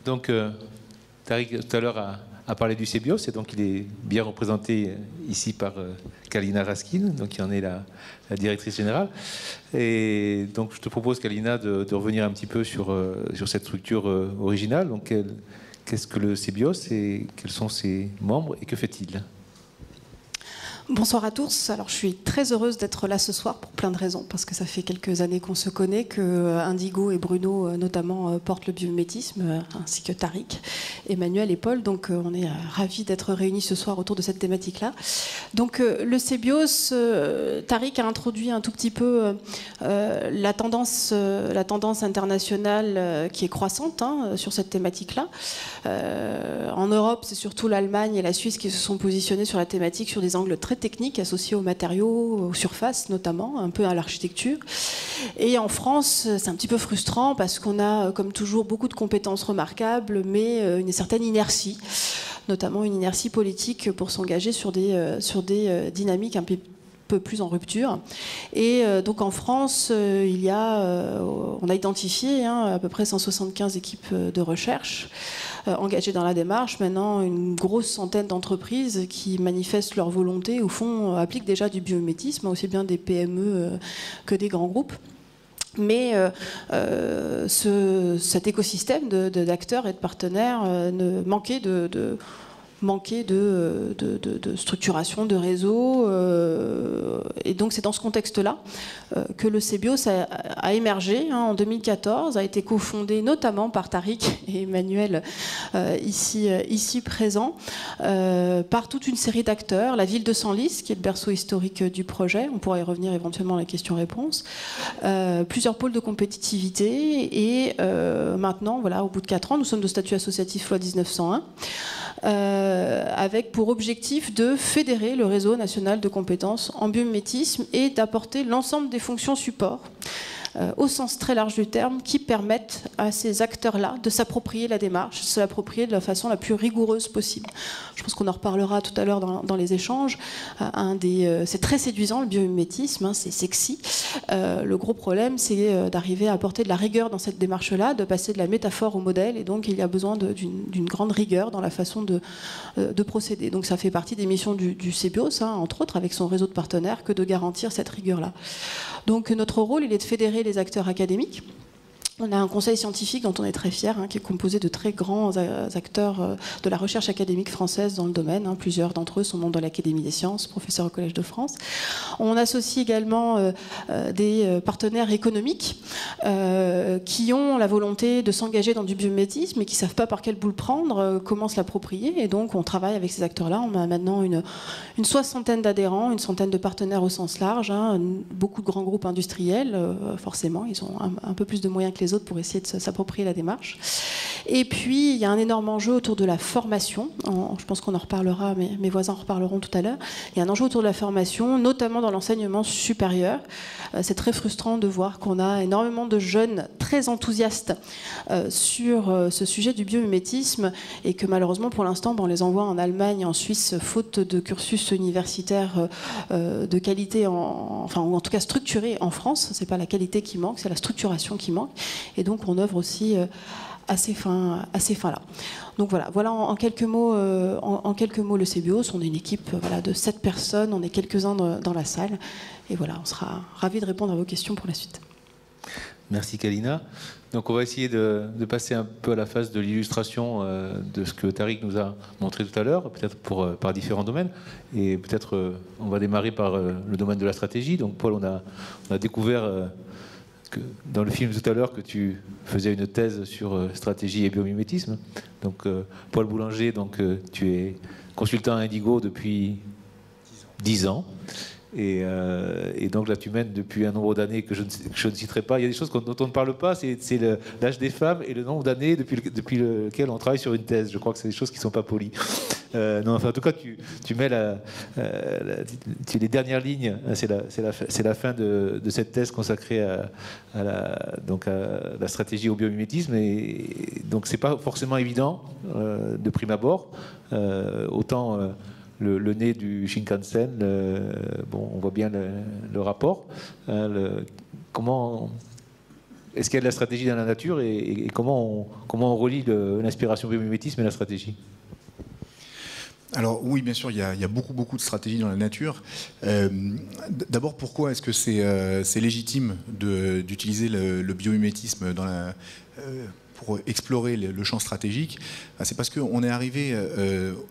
Donc, Tariq, tout à l'heure, a parlé du CBIOS, et donc il est bien représenté ici par Kalina Raskin, donc qui en est la directrice générale. Et donc, je te propose, Kalina, de revenir un petit peu sur cette structure originale. Donc, qu'est-ce que le CBIOS et quels sont ses membres et que fait-il ? Bonsoir à tous. Alors, je suis très heureuse d'être là ce soir pour plein de raisons, parce que ça fait quelques années qu'on se connaît, que Indigo et Bruno notamment portent le biomimétisme, ainsi que Tariq, Emmanuel et Paul. Donc, on est ravis d'être réunis ce soir autour de cette thématique-là. Donc, le CBIOS, Tariq a introduit un tout petit peu la tendance internationale qui est croissante sur cette thématique-là. En Europe, c'est surtout l'Allemagne et la Suisse qui se sont positionnés sur la thématique sur des angles très techniques associés aux matériaux, aux surfaces notamment, un peu à l'architecture. Et en France, c'est un petit peu frustrant parce qu'on a, comme toujours, beaucoup de compétences remarquables, mais une certaine inertie, notamment une inertie politique pour s'engager sur des dynamiques un peu plus en rupture. Et donc en France, on a identifié à peu près 175 équipes de recherche engagées dans la démarche. Maintenant, une grosse centaine d'entreprises qui manifestent leur volonté, au fond, appliquent déjà du biomimétisme, aussi bien des PME que des grands groupes. Mais cet écosystème d'acteurs et de partenaires manquait de structuration, de réseau. Et donc c'est dans ce contexte-là que le CBIOS a émergé en 2014, a été cofondé notamment par Tariq et Emmanuel ici présents, par toute une série d'acteurs, la ville de Senlis, qui est le berceau historique du projet, on pourra y revenir éventuellement à la question-réponse, plusieurs pôles de compétitivité, et maintenant, voilà, au bout de 4 ans, nous sommes de statut associatif loi 1901, avec pour objectif de fédérer le réseau national de compétences en biomimétisme et d'apporter l'ensemble des fonctions support au sens très large du terme, qui permettent à ces acteurs-là de s'approprier la démarche, de se l'approprier de la façon la plus rigoureuse possible. Je pense qu'on en reparlera tout à l'heure dans les échanges. C'est très séduisant, le biomimétisme, c'est sexy. Le gros problème, c'est d'arriver à apporter de la rigueur dans cette démarche-là, de passer de la métaphore au modèle, et donc il y a besoin d'une grande rigueur dans la façon de procéder. Donc ça fait partie des missions du CBIOS, entre autres, avec son réseau de partenaires, que de garantir cette rigueur-là. Donc notre rôle, il est de fédérer les acteurs académiques. On a un conseil scientifique dont on est très fier, qui est composé de très grands acteurs de la recherche académique française dans le domaine. Plusieurs d'entre eux sont membres de l'Académie des sciences, professeurs au Collège de France. On associe également des partenaires économiques qui ont la volonté de s'engager dans du biomimétisme mais qui ne savent pas par quelle boule prendre, comment se l'approprier. Et donc on travaille avec ces acteurs-là. On a maintenant une soixantaine d'adhérents, une centaine de partenaires au sens large, beaucoup de grands groupes industriels, forcément, ils ont un peu plus de moyens que les autres pour essayer de s'approprier la démarche. Et puis, il y a un énorme enjeu autour de la formation. Je pense qu'on en reparlera, mes voisins en reparleront tout à l'heure. Il y a un enjeu autour de la formation, notamment dans l'enseignement supérieur. C'est très frustrant de voir qu'on a énormément de jeunes très enthousiastes sur ce sujet du biomimétisme, et que malheureusement, pour l'instant, on les envoie en Allemagne, en Suisse, faute de cursus universitaire de qualité, ou en tout cas structuré en France. C'est pas la qualité qui manque, c'est la structuration qui manque. Et donc, on œuvre aussi à ces fins-là. Donc voilà en quelques mots le CBIOS. On est une équipe de 7 personnes, on est quelques-uns dans la salle. Et voilà, on sera ravis de répondre à vos questions pour la suite. Merci Kalina. Donc on va essayer de passer un peu à la phase de l'illustration de ce que Tariq nous a montré tout à l'heure, peut-être par différents domaines. Et peut-être on va démarrer par le domaine de la stratégie. Donc Paul, on a découvert dans le film tout à l'heure que tu faisais une thèse sur stratégie et biomimétisme. Donc Paul Boulanger, tu es consultant à Indigo depuis 10 ans. Et donc là, tu mènes depuis un nombre d'années que je ne citerai pas. Il y a des choses dont on ne parle pas, c'est l'âge des femmes et le nombre d'années depuis lequel on travaille sur une thèse. Je crois que c'est des choses qui ne sont pas polies. En tout cas, tu mets les dernières lignes. C'est la fin de cette thèse consacrée à la stratégie au biomimétisme. Et donc, c'est pas forcément évident de prime abord. Autant le nez du Shinkansen, on voit bien le rapport. Comment est-ce qu'il y a de la stratégie dans la nature et comment on relie l'inspiration biomimétisme et la stratégie? Alors oui, bien sûr, il y a beaucoup de stratégies dans la nature. D'abord, pourquoi est-ce que c'est légitime d'utiliser le biomimétisme pour explorer le champ stratégique? C'est parce qu'on est arrivé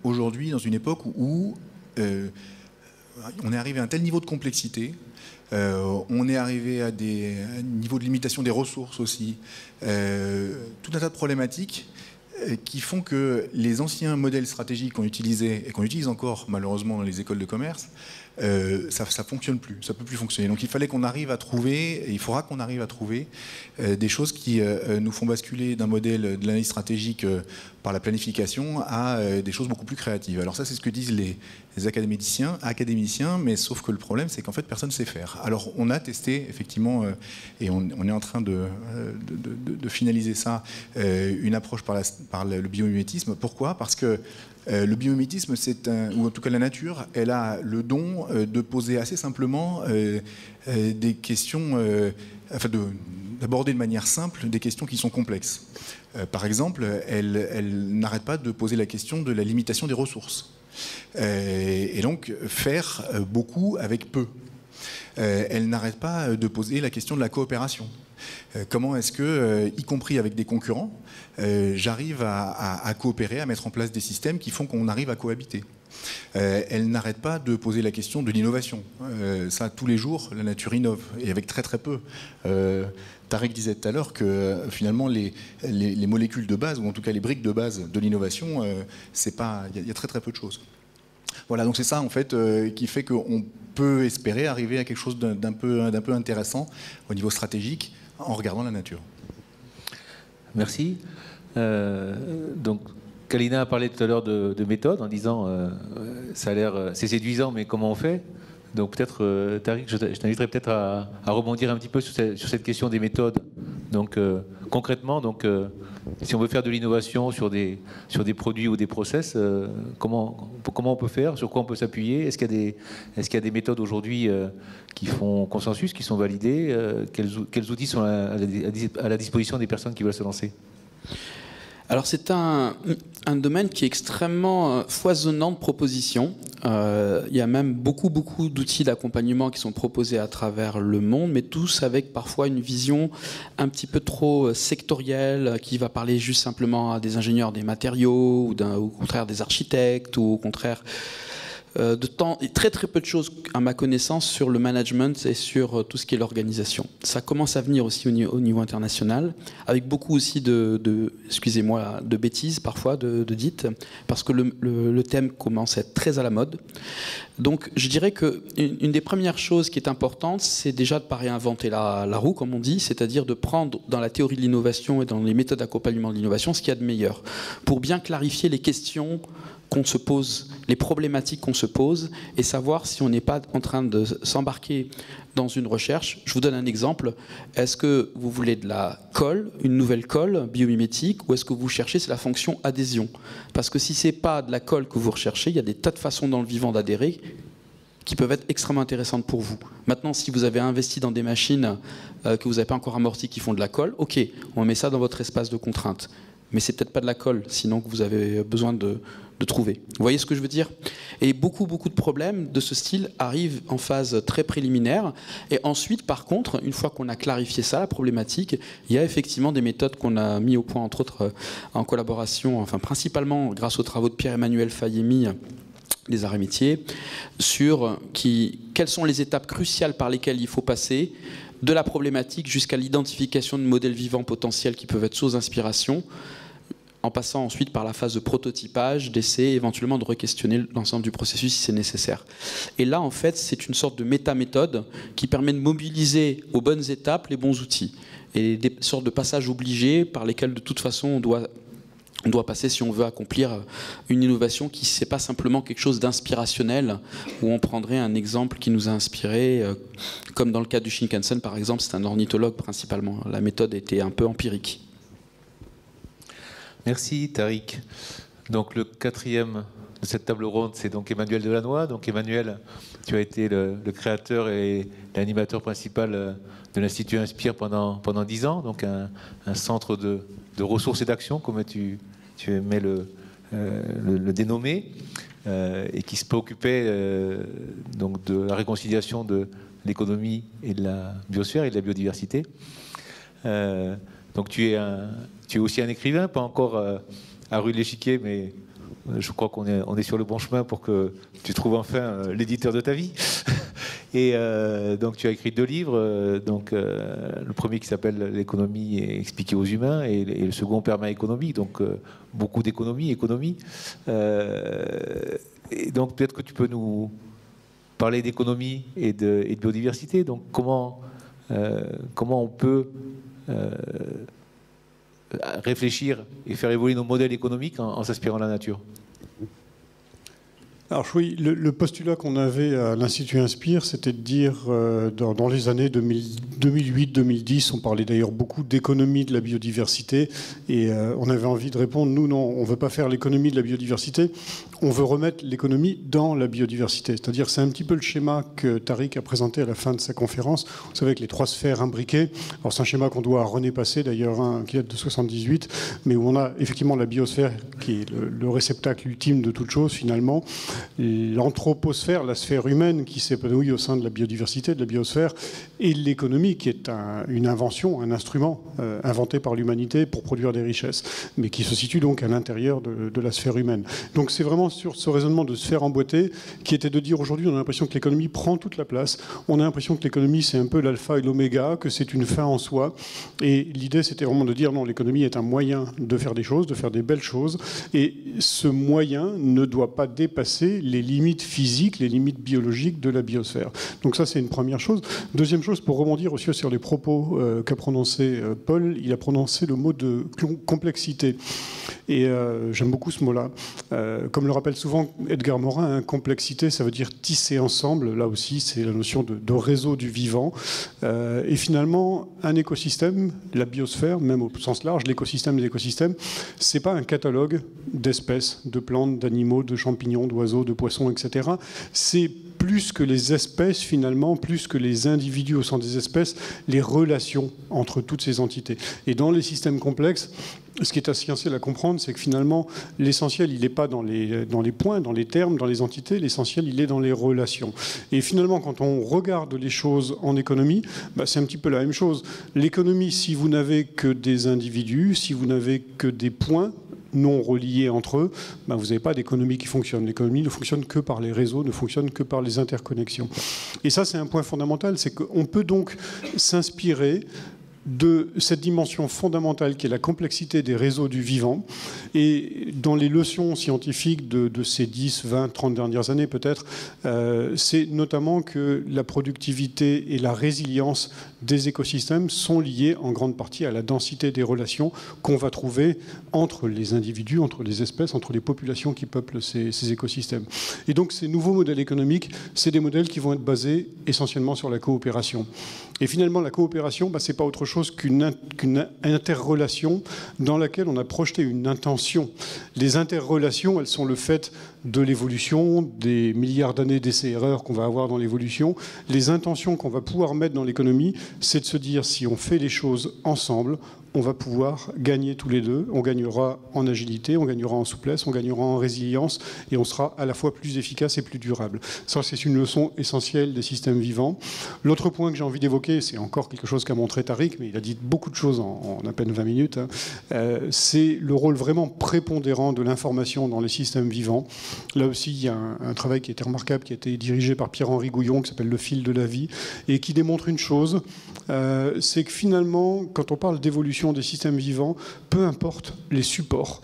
aujourd'hui dans une époque où on est arrivé à un tel niveau de complexité, on est arrivé à un niveau de limitation des ressources aussi, tout un tas de problématiques qui font que les anciens modèles stratégiques qu'on utilisait et qu'on utilise encore malheureusement dans les écoles de commerce, ça ne fonctionne plus, ça ne peut plus fonctionner. Donc il fallait qu'on arrive à trouver, et il faudra qu'on arrive à trouver des choses qui nous font basculer d'un modèle de l'analyse stratégique par la planification à des choses beaucoup plus créatives. Alors ça, c'est ce que disent les académiciens, mais sauf que le problème, c'est qu'en fait, personne ne sait faire. Alors on a testé, effectivement, et on est en train de finaliser ça, une approche par le biomimétisme. Pourquoi? Parce que le biomimétisme, ou en tout cas la nature, elle a le don de poser assez simplement des questions, d'aborder de manière simple des questions qui sont complexes. Par exemple, elle n'arrête pas de poser la question de la limitation des ressources. Et donc faire beaucoup avec peu. Elle n'arrête pas de poser la question de la coopération. Comment est-ce que, y compris avec des concurrents, j'arrive à coopérer, à mettre en place des systèmes qui font qu'on arrive à cohabiter. Elle n'arrête pas de poser la question de l'innovation. Ça, tous les jours, la nature innove, et avec très peu. Tariq disait tout à l'heure que finalement les molécules de base, ou en tout cas les briques de base de l'innovation, il y a très peu de choses. Voilà, donc c'est ça en fait qui fait qu'on peut espérer arriver à quelque chose d'un peu intéressant au niveau stratégique en regardant la nature. Merci. Donc Kalina a parlé tout à l'heure de méthode en disant ça a l'air c'est séduisant, mais comment on fait? Donc peut-être, Tariq, je t'inviterai peut-être à rebondir un petit peu sur cette question des méthodes. Donc concrètement, si on veut faire de l'innovation sur des produits ou des process, comment on peut faire? Sur quoi on peut s'appuyer? Est-ce qu'il y a des méthodes aujourd'hui qui font consensus, qui sont validées? Quels outils sont à la disposition des personnes qui veulent se lancer? Alors c'est un domaine qui est extrêmement foisonnant de propositions. Il y a même beaucoup d'outils d'accompagnement qui sont proposés à travers le monde, mais tous avec parfois une vision un petit peu trop sectorielle, qui va parler juste simplement à des ingénieurs des matériaux, ou au contraire des architectes, ou au contraire très peu de choses à ma connaissance sur le management et sur tout ce qui est l'organisation. Ça commence à venir aussi au niveau international, avec beaucoup aussi excusez-moi, de bêtises parfois, de dites, parce que le thème commence à être très à la mode. Donc je dirais qu'une des premières choses qui est importante, c'est déjà de ne pas réinventer la roue, comme on dit, c'est-à-dire de prendre dans la théorie de l'innovation et dans les méthodes d'accompagnement de l'innovation ce qu'il y a de meilleur, pour bien clarifier les questions qu'on se pose, les problématiques qu'on se pose, et savoir si on n'est pas en train de s'embarquer dans une recherche. Je vous donne un exemple. Est-ce que vous voulez de la colle, une nouvelle colle biomimétique, ou est-ce que vous cherchez, c'est la fonction adhésion? Parce que si ce n'est pas de la colle que vous recherchez, il y a des tas de façons dans le vivant d'adhérer qui peuvent être extrêmement intéressantes pour vous. Maintenant, si vous avez investi dans des machines que vous n'avez pas encore amorties qui font de la colle, ok, on met ça dans votre espace de contrainte. Mais c'est peut-être pas de la colle, sinon que vous avez besoin de trouver. Vous voyez ce que je veux dire? Et beaucoup de problèmes de ce style arrivent en phase très préliminaire. Et ensuite, par contre, une fois qu'on a clarifié ça, la problématique, il y a effectivement des méthodes qu'on a mis au point, entre autres, en collaboration, enfin principalement grâce aux travaux de Pierre-Emmanuel Fayemi, des Arts et Métiers, sur quelles sont les étapes cruciales par lesquelles il faut passer, de la problématique jusqu'à l'identification de modèles vivants potentiels qui peuvent être source d'inspiration, en passant ensuite par la phase de prototypage, d'essai, éventuellement de re-questionner l'ensemble du processus si c'est nécessaire. Et là, en fait, c'est une sorte de méta-méthode qui permet de mobiliser aux bonnes étapes les bons outils. Et des sortes de passages obligés par lesquels, de toute façon, on doit passer si on veut accomplir une innovation qui n'est pas simplement quelque chose d'inspirationnel, où on prendrait un exemple qui nous a inspiré, comme dans le cas du Shinkansen, par exemple, c'est un ornithologue principalement. La méthode était un peu empirique. Merci Tariq. Donc le quatrième cette table ronde, c'est donc Emmanuel Delannoy. Donc Emmanuel, tu as été le créateur et l'animateur principal de l'Institut Inspire pendant 10 ans, donc un centre de ressources et d'action, comme tu aimais le dénommer, et qui se préoccupait donc de la réconciliation de l'économie et de la biosphère et de la biodiversité. Donc tu es aussi un écrivain, pas encore à rue de l'Échiquier, mais je crois qu'on est sur le bon chemin pour que tu trouves enfin l'éditeur de ta vie. Et donc tu as écrit 2 livres, le premier qui s'appelle L'économie expliquée aux humains et le second Perma-économie, donc beaucoup d'économie. Et donc peut-être que tu peux nous parler d'économie et de biodiversité. Donc comment on peut réfléchir et faire évoluer nos modèles économiques en s'inspirant de la nature? Alors oui, le postulat qu'on avait à l'Institut Inspire, c'était de dire, dans les années 2008-2010, on parlait d'ailleurs beaucoup d'économie de la biodiversité, et on avait envie de répondre, nous non, on ne veut pas faire l'économie de la biodiversité, on veut remettre l'économie dans la biodiversité. C'est-à-dire, c'est un petit peu le schéma que Tariq a présenté à la fin de sa conférence, vous savez, avec les 3 sphères imbriquées. Alors c'est un schéma qu'on doit à René Passé, d'ailleurs, qui date de 78, mais où on a effectivement la biosphère, qui est le réceptacle ultime de toute chose, finalement, l'anthroposphère, la sphère humaine qui s'épanouit au sein de la biodiversité, de la biosphère, et l'économie qui est une invention, un instrument inventé par l'humanité pour produire des richesses, mais qui se situe donc à l'intérieur de la sphère humaine. Donc c'est vraiment sur ce raisonnement de sphère emboîtée qui était de dire aujourd'hui on a l'impression que l'économie prend toute la place, on a l'impression que l'économie c'est un peu l'alpha et l'oméga, que c'est une fin en soi, et l'idée c'était vraiment de dire non, l'économie est un moyen de faire des choses, de faire des belles choses, et ce moyen ne doit pas dépasser les limites physiques, les limites biologiques de la biosphère. Donc ça, c'est une première chose. Deuxième chose, pour rebondir aussi sur les propos qu'a prononcé Paul, il a prononcé le mot de complexité. Et j'aime beaucoup ce mot-là. Comme le rappelle souvent Edgar Morin, hein, complexité, ça veut dire tisser ensemble. Là aussi, c'est la notion de réseau du vivant. Et finalement, un écosystème, la biosphère, même au sens large, l'écosystème des écosystèmes, c'est pas un catalogue d'espèces, de plantes, d'animaux, de champignons, d'oiseaux, de poissons, etc. C'est plus que les espèces, finalement, plus que les individus au sein des espèces, les relations entre toutes ces entités. Et dans les systèmes complexes, ce qui est essentiel à comprendre, c'est que finalement, l'essentiel, il n'est pas dans les points, dans les termes, dans les entités. L'essentiel, il est dans les relations. Et finalement, quand on regarde les choses en économie, c'est un petit peu la même chose. L'économie, si vous n'avez que des individus, si vous n'avez que des points non reliés entre eux, vous n'avez pas d'économie qui fonctionne. L'économie ne fonctionne que par les réseaux, ne fonctionne que par les interconnexions. Et ça, c'est un point fondamental, c'est qu'on peut donc s'inspirer de cette dimension fondamentale qui est la complexité des réseaux du vivant. Et dans les leçons scientifiques de ces 10, 20, 30 dernières années peut-être, c'est notamment que la productivité et la résilience des écosystèmes sont liées en grande partie à la densité des relations qu'on va trouver entre les individus, entre les espèces, entre les populations qui peuplent ces écosystèmes. Et donc ces nouveaux modèles économiques, c'est des modèles qui vont être basés essentiellement sur la coopération. Et finalement, la coopération, c'est pas autre chose qu'une interrelation dans laquelle on a projeté une intention. Les interrelations, elles sont le fait de l'évolution, des milliards d'années d'essais-erreurs qu'on va avoir dans l'évolution. Les intentions qu'on va pouvoir mettre dans l'économie, c'est de se dire, si on fait les choses ensemble, on va pouvoir gagner tous les deux. On gagnera en agilité, on gagnera en souplesse, on gagnera en résilience, et on sera à la fois plus efficace et plus durable. Ça, c'est une leçon essentielle des systèmes vivants. L'autre point que j'ai envie d'évoquer, c'est encore quelque chose qu'a montré Tariq, mais il a dit beaucoup de choses en à peine 20 minutes, c'est le rôle vraiment prépondérant de l'information dans les systèmes vivants. Là aussi, il y a un travail qui a été remarquable, qui a été dirigé par Pierre-Henri Gouillon, qui s'appelle Le fil de la vie, et qui démontre une chose, c'est que finalement, quand on parle d'évolution des systèmes vivants, peu importe les supports.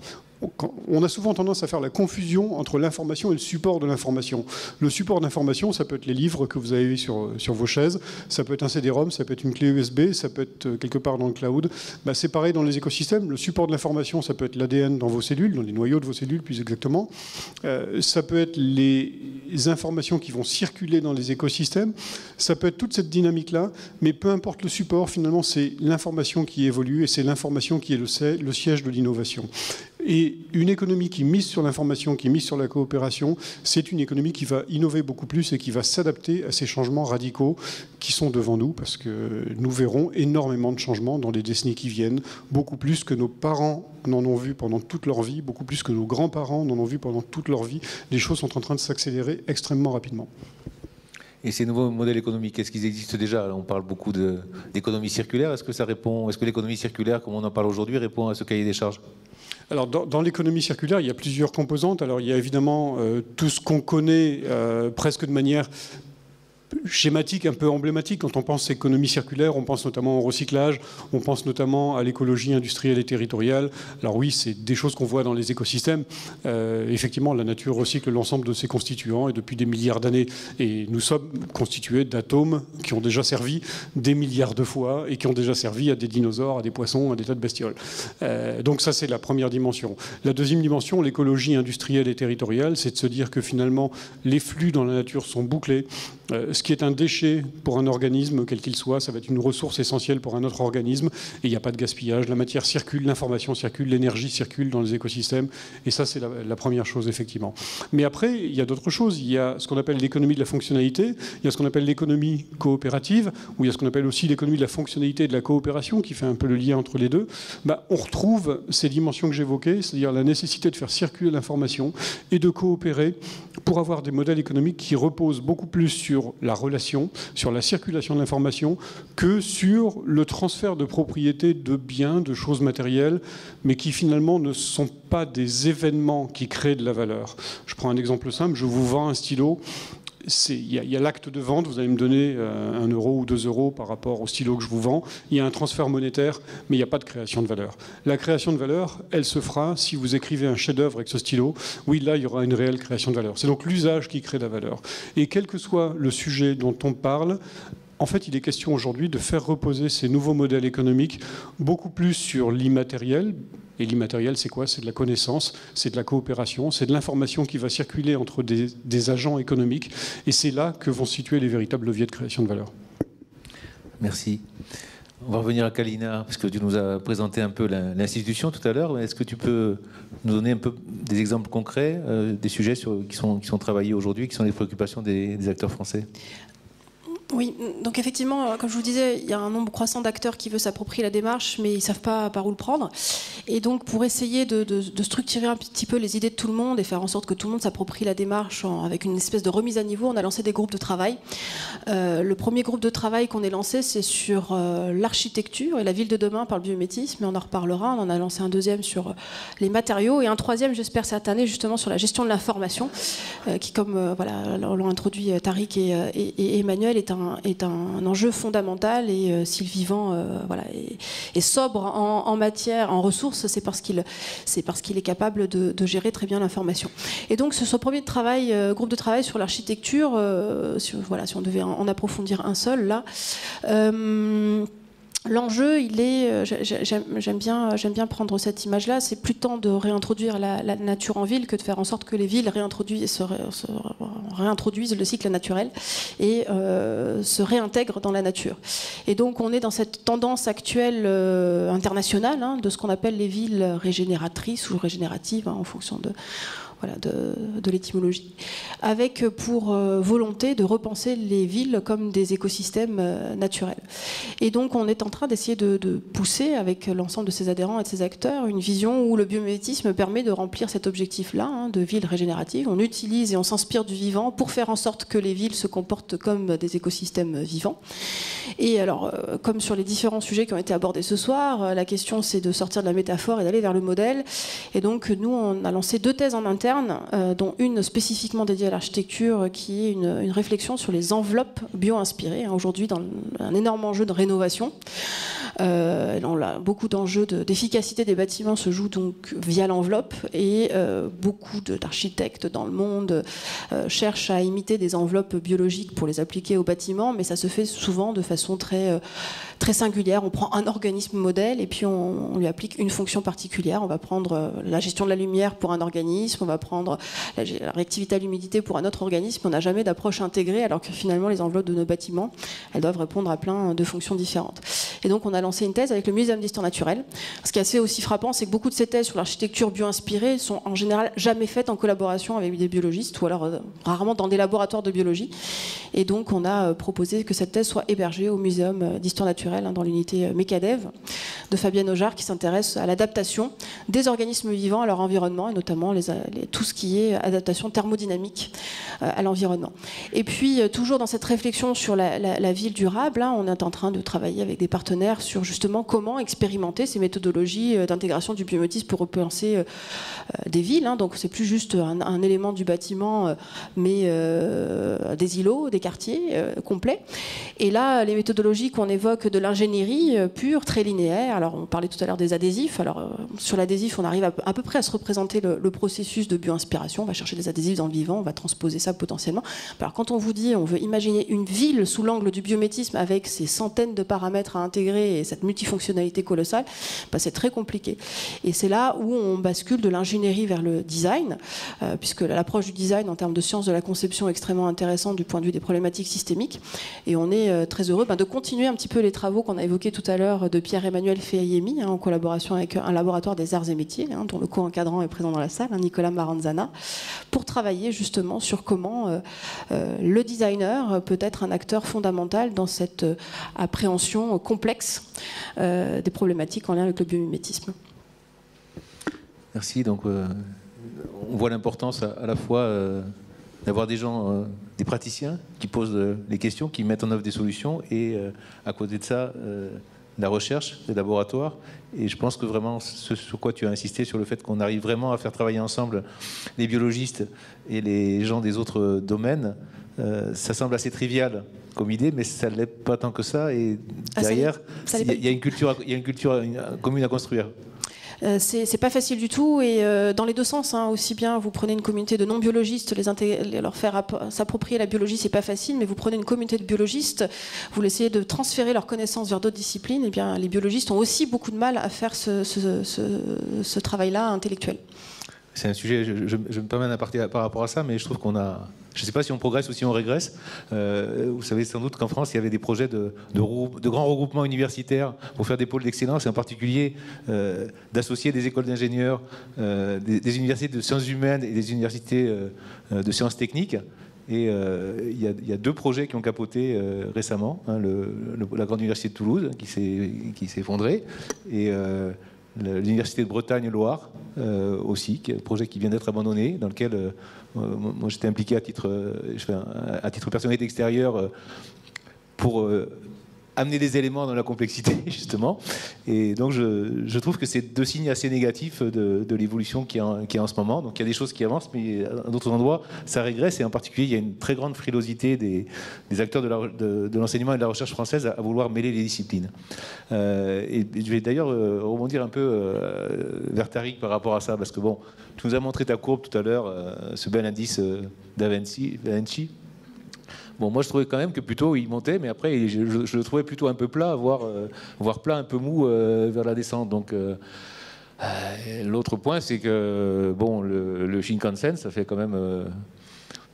On a souvent tendance à faire la confusion entre l'information et le support de l'information. Le support d'information, ça peut être les livres que vous avez sur vos chaises, ça peut être un CD-ROM, ça peut être une clé USB, ça peut être quelque part dans le cloud. C'est pareil dans les écosystèmes. Le support de l'information, ça peut être l'ADN dans vos cellules, dans les noyaux de vos cellules plus exactement. Ça peut être les informations qui vont circuler dans les écosystèmes. Ça peut être toute cette dynamique-là, mais peu importe le support, finalement, c'est l'information qui évolue et c'est l'information qui est le siège de l'innovation. Et une économie qui mise sur l'information, qui mise sur la coopération, c'est une économie qui va innover beaucoup plus et qui va s'adapter à ces changements radicaux qui sont devant nous, parce que nous verrons énormément de changements dans les décennies qui viennent, beaucoup plus que nos parents n'en ont vu pendant toute leur vie, beaucoup plus que nos grands-parents n'en ont vu pendant toute leur vie. Les choses sont en train de s'accélérer extrêmement rapidement. Et ces nouveaux modèles économiques, est-ce qu'ils existent déjà? On parle beaucoup d'économie circulaire. Est-ce que l'économie circulaire, comme on en parle aujourd'hui, répond à ce cahier des charges? Alors, dans l'économie circulaire, il y a plusieurs composantes. Alors, il y a évidemment tout ce qu'on connaît presque de manière schématique, un peu emblématique. Quand on pense économie circulaire, on pense notamment au recyclage, on pense notamment à l'écologie industrielle et territoriale. Alors oui, c'est des choses qu'on voit dans les écosystèmes. Effectivement, la nature recycle l'ensemble de ses constituants et depuis des milliards d'années. Et nous sommes constitués d'atomes qui ont déjà servi des milliards de fois et qui ont déjà servi à des dinosaures, à des poissons, à des tas de bestioles. Donc ça, c'est la première dimension. La deuxième dimension, l'écologie industrielle et territoriale, c'est de se dire que finalement, les flux dans la nature sont bouclés. Ce qui est un déchet pour un organisme, quel qu'il soit, ça va être une ressource essentielle pour un autre organisme, et il n'y a pas de gaspillage. La matière circule, l'information circule, l'énergie circule dans les écosystèmes, et ça, c'est la première chose, effectivement. Mais après, il y a d'autres choses. Il y a ce qu'on appelle l'économie de la fonctionnalité, il y a ce qu'on appelle l'économie coopérative, ou il y a ce qu'on appelle aussi l'économie de la fonctionnalité et de la coopération, qui fait un peu le lien entre les deux. On retrouve ces dimensions que j'évoquais, c'est-à-dire la nécessité de faire circuler l'information et de coopérer pour avoir des modèles économiques qui reposent beaucoup plus sur la relation, sur la circulation de l'information, que sur le transfert de propriété de biens, de choses matérielles, mais qui finalement ne sont pas des événements qui créent de la valeur. Je prends un exemple simple, je vous vends un stylo. Il y a l'acte de vente, vous allez me donner 1 euro ou 2 euros par rapport au stylo que je vous vends. Il y a un transfert monétaire, mais il n'y a pas de création de valeur. La création de valeur, elle se fera si vous écrivez un chef-d'œuvre avec ce stylo. Oui, là, il y aura une réelle création de valeur. C'est donc l'usage qui crée de la valeur. Et quel que soit le sujet dont on parle, en fait, il est question aujourd'hui de faire reposer ces nouveaux modèles économiques beaucoup plus sur l'immatériel. Et l'immatériel, c'est quoi? C'est de la connaissance, c'est de la coopération, c'est de l'information qui va circuler entre des agents économiques. Et c'est là que vont se situer les véritables leviers de création de valeur. Merci. On va revenir à Kalina, parce que tu nous as présenté un peu l'institution tout à l'heure. Est-ce que tu peux nous donner un peu des exemples concrets des sujets qui sont travaillés aujourd'hui, qui sont les préoccupations des acteurs français? Oui, donc effectivement, comme je vous disais, il y a un nombre croissant d'acteurs qui veulent s'approprier la démarche, mais ils ne savent pas par où le prendre. Et donc, pour essayer de structurer un petit peu les idées de tout le monde et faire en sorte que tout le monde s'approprie la démarche avec une espèce de remise à niveau, on a lancé des groupes de travail. Le premier groupe de travail qu'on ait lancé, c'est sur l'architecture et la ville de demain par le biomimétisme, mais on en reparlera. On en a lancé un deuxième sur les matériaux et un troisième, j'espère, cette année, justement sur la gestion de l'information, qui, comme l'ont introduit Tariq et Emmanuel, est un enjeu fondamental. Et si le vivant est sobre en matière, en ressources, c'est parce qu'il est capable de gérer très bien l'information. Et donc ce premier groupe de travail sur l'architecture, si on devait en approfondir un seul là. L'enjeu, il est, j'aime bien prendre cette image-là, c'est plus tant de réintroduire la nature en ville que de faire en sorte que les villes réintroduisent le cycle naturel et se réintègrent dans la nature. Et donc on est dans cette tendance actuelle internationale de ce qu'on appelle les villes régénératrices ou régénératives en fonction de l'étymologie, avec pour volonté de repenser les villes comme des écosystèmes naturels. Et donc on est en train d'essayer de pousser avec l'ensemble de ses adhérents et de ses acteurs une vision où le biomimétisme permet de remplir cet objectif-là de villes régénératives. On utilise et on s'inspire du vivant pour faire en sorte que les villes se comportent comme des écosystèmes vivants. Et alors, comme sur les différents sujets qui ont été abordés ce soir, la question c'est de sortir de la métaphore et d'aller vers le modèle. Et donc nous, on a lancé 2 thèses en interne, dont une spécifiquement dédiée à l'architecture, qui est une réflexion sur les enveloppes bio-inspirées. Aujourd'hui, dans un énorme enjeu de rénovation. On a beaucoup d'enjeux d'efficacité des bâtiments se jouent donc via l'enveloppe, et beaucoup d'architectes dans le monde cherchent à imiter des enveloppes biologiques pour les appliquer aux bâtiments, mais ça se fait souvent de façon très singulière. On prend un organisme modèle et puis on lui applique une fonction particulière. On va prendre la gestion de la lumière pour un organisme, on va va prendre la réactivité à l'humidité pour un autre organisme. On n'a jamais d'approche intégrée, alors que finalement les enveloppes de nos bâtiments, elles doivent répondre à plein de fonctions différentes. Et donc on a lancé une thèse avec le Muséum d'histoire naturelle. Ce qui est assez aussi frappant, c'est que beaucoup de ces thèses sur l'architecture bio-inspirée sont en général jamais faites en collaboration avec des biologistes, ou alors rarement dans des laboratoires de biologie. Et donc on a proposé que cette thèse soit hébergée au Muséum d'histoire naturelle, dans l'unité Mécadev de Fabienne Aujar, qui s'intéresse à l'adaptation des organismes vivants à leur environnement, et notamment tout ce qui est adaptation thermodynamique à l'environnement. Et puis toujours dans cette réflexion sur la ville durable, on est en train de travailler avec des partenaires sur justement comment expérimenter ces méthodologies d'intégration du biomimétisme pour repenser des villes. Donc c'est plus juste un élément du bâtiment, mais des îlots, des quartiers complets. Et là, les méthodologies qu'on évoque de l'ingénierie pure, très linéaire. Alors on parlait tout à l'heure des adhésifs. Alors sur l'adhésif, on arrive à peu près à se représenter le processus de bio-inspiration. On va chercher des adhésifs dans le vivant, on va transposer ça potentiellement. Alors quand on vous dit on veut imaginer une ville sous l'angle du biométisme avec ces centaines de paramètres à intégrer et cette multifonctionnalité colossale, c'est très compliqué. Et c'est là où on bascule de l'ingénierie vers le design, puisque l'approche du design en termes de science de la conception est extrêmement intéressante du point de vue des problématiques systémiques. Et on est très heureux de continuer un petit peu les travaux qu'on a évoqués tout à l'heure de Pierre-Emmanuel Feayemi, en collaboration avec un laboratoire des arts et métiers, dont le co-encadrant est présent dans la salle, Nicolas Maranzana, pour travailler justement sur comment le designer peut être un acteur fondamental dans cette appréhension complexe des problématiques en lien avec le biomimétisme. Merci. Donc, on voit l'importance à la fois d'avoir des gens, des praticiens qui posent les questions, qui mettent en œuvre des solutions, et à côté de ça, la recherche, des laboratoires. Et je pense que vraiment, ce sur quoi tu as insisté, sur le fait qu'on arrive vraiment à faire travailler ensemble les biologistes et les gens des autres domaines, ça semble assez trivial comme idée, mais ça ne l'est pas tant que ça. Et derrière, il y a une culture commune à construire. C'est pas facile du tout, et dans les deux sens, aussi bien vous prenez une communauté de non-biologistes, leur faire s'approprier la biologie, c'est pas facile, mais vous prenez une communauté de biologistes, vous essayez de transférer leurs connaissances vers d'autres disciplines, et bien les biologistes ont aussi beaucoup de mal à faire ce travail-là intellectuel. C'est un sujet, je me permets d'un aparté par rapport à ça, mais je trouve qu'on a... Je ne sais pas si on progresse ou si on régresse. Vous savez sans doute qu'en France, il y avait des projets de grands regroupements universitaires pour faire des pôles d'excellence, et en particulier d'associer des écoles d'ingénieurs, des universités de sciences humaines et des universités de sciences techniques. Et il y a deux projets qui ont capoté récemment. La Grande Université de Toulouse, qui s'est effondrée, et l'Université de Bretagne-Loire aussi, qui est un projet qui vient d'être abandonné, dans lequel moi j'étais impliqué à titre personnel extérieur pour amener des éléments dans la complexité, justement. Et donc je trouve que c'est deux signes assez négatifs de l'évolution qui est en ce moment. Donc il y a des choses qui avancent, mais à d'autres endroits, ça régresse. Et en particulier, il y a une très grande frilosité des acteurs de l'enseignement et de la recherche française à vouloir mêler les disciplines. Et je vais d'ailleurs rebondir un peu vers Tariq par rapport à ça, parce que bon, tu nous as montré ta courbe tout à l'heure, ce bel indice Da Vinci. Bon, moi je trouvais quand même que plutôt il montait, mais après je le trouvais plutôt un peu plat, voire plat, un peu mou vers la descente. Donc l'autre point, c'est que bon, le Shinkansen, ça fait quand même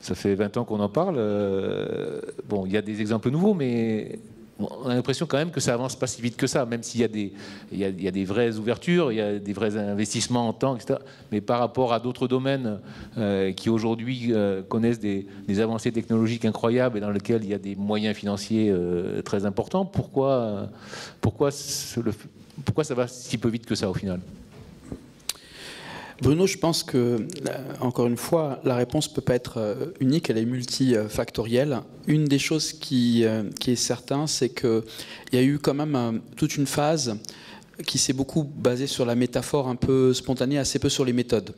ça fait 20 ans qu'on en parle. Bon, il y a des exemples nouveaux, mais on a l'impression quand même que ça avance pas si vite que ça, même s'il y a des vraies ouvertures, il y a des vrais investissements en temps, etc. Mais par rapport à d'autres domaines qui aujourd'hui connaissent des avancées technologiques incroyables et dans lesquels il y a des moyens financiers très importants, pourquoi ça va si peu vite que ça au final ? Bruno, je pense que, encore une fois, la réponse ne peut pas être unique, elle est multifactorielle. Une des choses qui est certaine, c'est qu'il y a eu quand même toute une phase qui s'est beaucoup basée sur la métaphore un peu spontanée, assez peu sur les méthodes.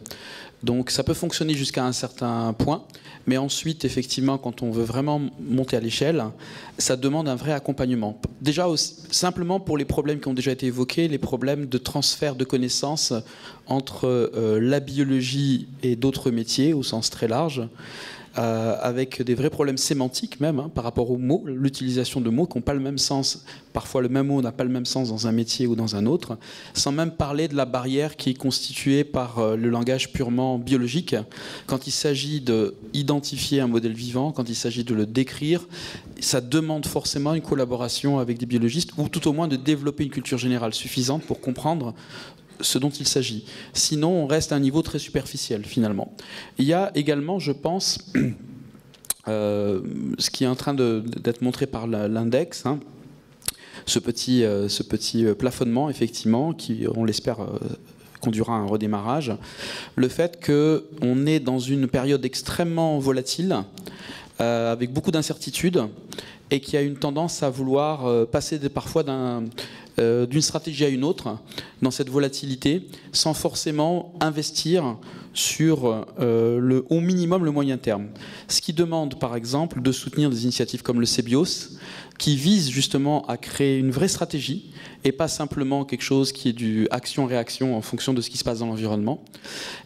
Donc ça peut fonctionner jusqu'à un certain point, mais ensuite, effectivement, quand on veut vraiment monter à l'échelle, ça demande un vrai accompagnement. Déjà, simplement pour les problèmes qui ont déjà été évoqués, les problèmes de transfert de connaissances entre la biologie et d'autres métiers, au sens très large. avec des vrais problèmes sémantiques même, hein, par rapport aux mots, l'utilisation de mots qui n'ont pas le même sens. Parfois le même mot n'a pas le même sens dans un métier ou dans un autre, sans même parler de la barrière qui est constituée par le langage purement biologique. Quand il s'agit d'identifier un modèle vivant, quand il s'agit de le décrire, ça demande forcément une collaboration avec des biologistes, ou tout au moins de développer une culture générale suffisante pour comprendre ce dont il s'agit. Sinon, on reste à un niveau très superficiel, finalement. Il y a également, je pense, ce qui est en train d'être montré par l'index, hein, ce petit plafonnement, effectivement, qui, on l'espère, conduira à un redémarrage. Le fait qu'on est dans une période extrêmement volatile, avec beaucoup d'incertitudes, et qui a une tendance à vouloir passer parfois d'une stratégie à une autre dans cette volatilité, sans forcément investir sur au minimum le moyen terme. Ce qui demande par exemple de soutenir des initiatives comme le CBIOS, qui vise justement à créer une vraie stratégie et pas simplement quelque chose qui est du action-réaction en fonction de ce qui se passe dans l'environnement.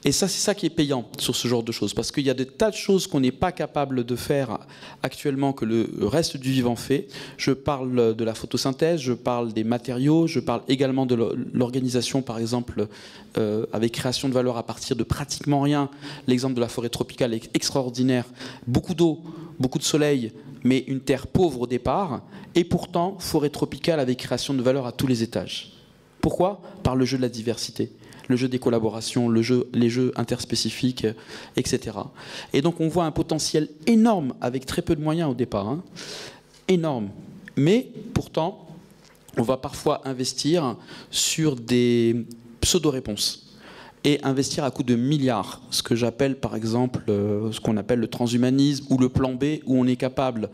Et ça, c'est ça qui est payant sur ce genre de choses, parce qu'il y a des tas de choses qu'on n'est pas capable de faire actuellement que le reste du vivant fait. Je parle de la photosynthèse, je parle des matériaux, je parle également de l'organisation, par exemple, avec création de valeur à partir de pratiquement rien. L'exemple de la forêt tropicale est extraordinaire. Beaucoup d'eau, beaucoup de soleil, mais une terre pauvre au départ, et pourtant forêt tropicale avec création de valeur à tous les étages. Pourquoi ? Par le jeu de la diversité, le jeu des collaborations, les jeux interspécifiques, etc. Et donc on voit un potentiel énorme avec très peu de moyens au départ, hein, énorme. Mais pourtant, on va parfois investir sur des pseudo-réponses et investir à coût de milliards, ce que j'appelle par exemple ce qu'on appelle le transhumanisme ou le plan B, où on est capable,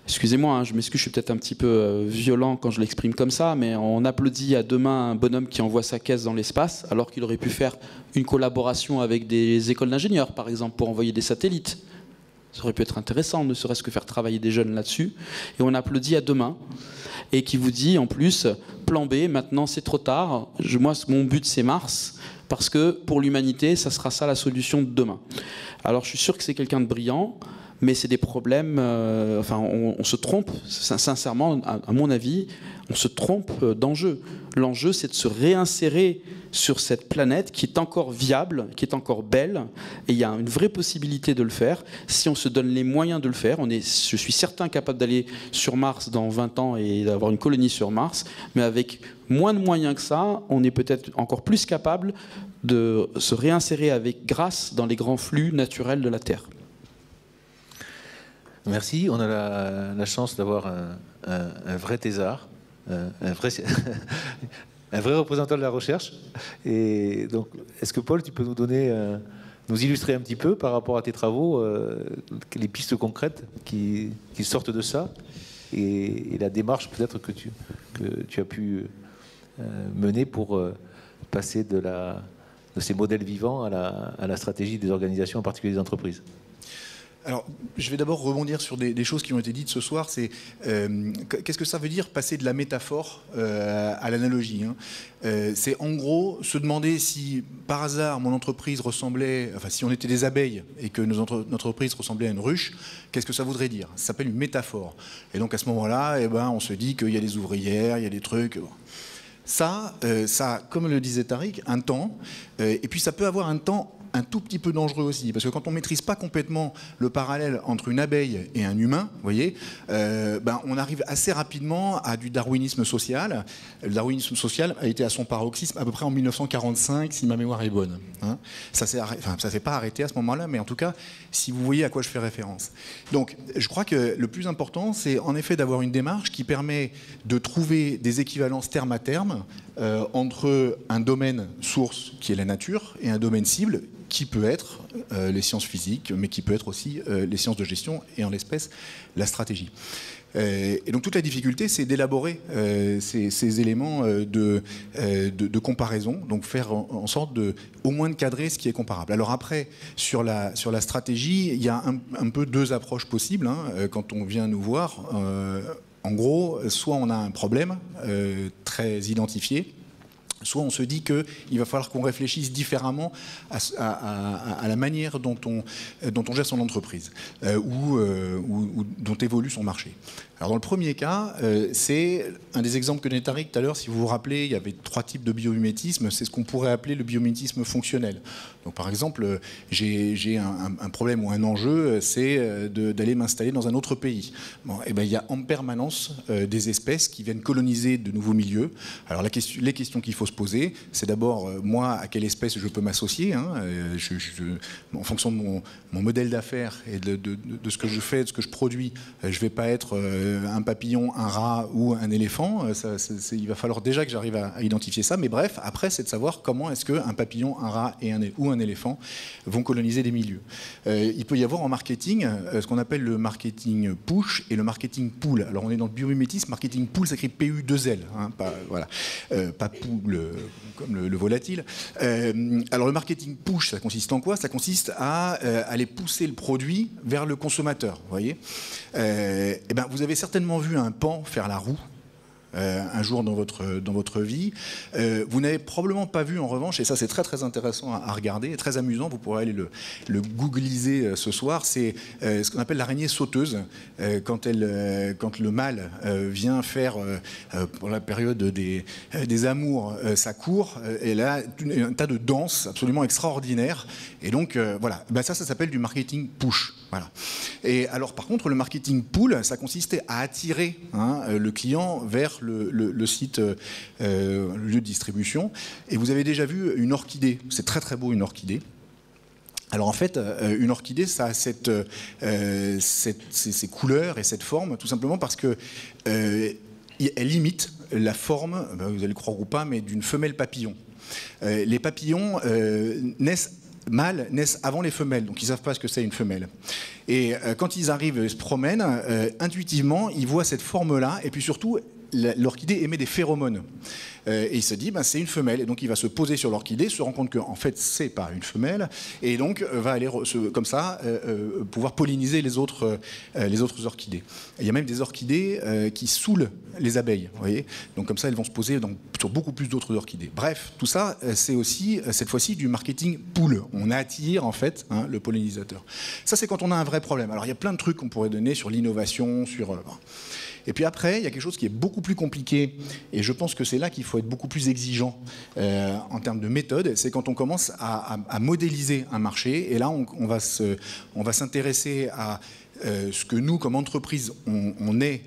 excusez-moi, hein, je m'excuse, je suis peut-être un petit peu violent quand je l'exprime comme ça, mais on applaudit à demain un bonhomme qui envoie sa caisse dans l'espace, alors qu'il aurait pu faire une collaboration avec des écoles d'ingénieurs, par exemple, pour envoyer des satellites. Ça aurait pu être intéressant, ne serait-ce que faire travailler des jeunes là-dessus. Et on applaudit à demain. Et qui vous dit, en plus, plan B, maintenant c'est trop tard. Moi, mon but, c'est Mars. Parce que pour l'humanité, ça sera ça la solution de demain. Alors je suis sûr que c'est quelqu'un de brillant, mais c'est des problèmes... on se trompe, sincèrement, à mon avis, on se trompe d'enjeu. L'enjeu, c'est de se réinsérer sur cette planète qui est encore viable, qui est encore belle, et il y a une vraie possibilité de le faire si on se donne les moyens de le faire. Je suis certain capable d'aller sur Mars dans 20 ans et d'avoir une colonie sur Mars, mais avec moins de moyens que ça, on est peut-être encore plus capable de se réinsérer avec grâce dans les grands flux naturels de la Terre. Merci. On a la chance d'avoir un vrai thésard, un vrai représentant de la recherche. Et donc, est-ce que Paul, tu peux nous illustrer un petit peu par rapport à tes travaux, les pistes concrètes qui sortent de ça et la démarche peut-être que tu as pu mener pour passer de ces modèles vivants à la stratégie des organisations, en particulier des entreprises? Alors, je vais d'abord rebondir sur des choses qui ont été dites ce soir. C'est qu'est-ce que ça veut dire passer de la métaphore à l'analogie, hein. C'est en gros se demander si par hasard mon entreprise ressemblait, enfin si on était des abeilles et que notre entreprise ressemblait à une ruche, qu'est-ce que ça voudrait dire? Ça s'appelle une métaphore. Et donc à ce moment-là, on se dit qu'il y a des ouvrières, il y a des trucs. Ça, comme le disait Tariq, un temps, et puis ça peut avoir un temps un tout petit peu dangereux aussi, parce que quand on ne maîtrise pas complètement le parallèle entre une abeille et un humain, vous voyez, on arrive assez rapidement à du darwinisme social. Le darwinisme social a été à son paroxysme à peu près en 1945, si ma mémoire est bonne, hein. Ça s'est pas arrêté à ce moment-là, mais en tout cas, si vous voyez à quoi je fais référence. Donc, je crois que le plus important, c'est en effet d'avoir une démarche qui permet de trouver des équivalences terme à terme entre un domaine source qui est la nature et un domaine cible qui peut être les sciences physiques, mais qui peut être aussi les sciences de gestion et en l'espèce la stratégie. Et donc toute la difficulté, c'est d'élaborer ces éléments de comparaison, donc faire en sorte au moins de cadrer ce qui est comparable. Alors après, sur la stratégie, il y a un peu deux approches possibles, hein, quand on vient nous voir. En gros, soit on a un problème très identifié, soit on se dit qu'il va falloir qu'on réfléchisse différemment à la manière dont on gère son entreprise ou dont évolue son marché. Alors dans le premier cas, c'est un des exemples que donnait Tariq tout à l'heure. Si vous vous rappelez, il y avait 3 types de biomimétisme. C'est ce qu'on pourrait appeler le biomimétisme fonctionnel. Donc par exemple, j'ai un problème ou un enjeu, c'est d'aller m'installer dans un autre pays. Bon, et ben, il y a en permanence des espèces qui viennent coloniser de nouveaux milieux. Alors les questions qu'il faut se poser, c'est d'abord, moi, à quelle espèce je peux m'associer, hein, en fonction de mon modèle d'affaires et de ce que je fais, de ce que je produis. Je ne vais pas être un papillon, un rat ou un éléphant. Il va falloir déjà que j'arrive à identifier ça. Mais bref, après, c'est de savoir comment est-ce qu'un papillon, un rat ou un éléphant vont coloniser des milieux. Il peut y avoir en marketing ce qu'on appelle le marketing push et le marketing pull. Alors on est dans le biomimétisme. Marketing pull s'écrit P-U-2-L, hein, pas pull comme le volatile. Alors le marketing push, ça consiste en quoi? Ça consiste à aller pousser le produit vers le consommateur. Vous voyez, et ben, vous avez certainement vu un paon faire la roue un jour dans votre vie. Vous n'avez probablement pas vu en revanche, et ça c'est très très intéressant à regarder, et très amusant, vous pourrez aller le googliser ce soir, c'est ce qu'on appelle l'araignée sauteuse. Quand le mâle vient faire, pour la période des amours, sa cour, elle a un tas de danses absolument extraordinaires. Et donc voilà, ben ça s'appelle du marketing push. Voilà. Et alors par contre le marketing pull, ça consistait à attirer le client vers le site, le lieu de distribution. Et vous avez déjà vu une orchidée, c'est très très beau une orchidée. Alors en fait, une orchidée, ça a ces couleurs et cette forme, tout simplement parce que elle imite la forme, vous allez le croire ou pas, mais d'une femelle papillon. Les papillons mâles naissent avant les femelles, donc ils ne savent pas ce que c'est une femelle. Et quand ils arrivent, ils se promènent, intuitivement, ils voient cette forme-là, et puis surtout, l'orchidée émet des phéromones. Et il se dit, ben, c'est une femelle. Et donc il va se poser sur l'orchidée, se rend compte qu'en fait, c'est pas une femelle, et donc va aller, comme ça, pouvoir polliniser les autres orchidées. Et il y a même des orchidées qui saoulent les abeilles. Vous voyez, donc comme ça, elles vont se poser sur beaucoup plus d'autres orchidées. Bref, tout ça, c'est aussi, cette fois-ci, du marketing pull. On attire, en fait, le pollinisateur. Ça, c'est quand on a un vrai problème. Alors il y a plein de trucs qu'on pourrait donner sur l'innovation, sur... Et puis après, il y a quelque chose qui est beaucoup plus compliqué, et je pense que c'est là qu'il faut être beaucoup plus exigeant en termes de méthode, c'est quand on commence à modéliser un marché, et là on va s'intéresser à ce que nous, comme entreprise, on est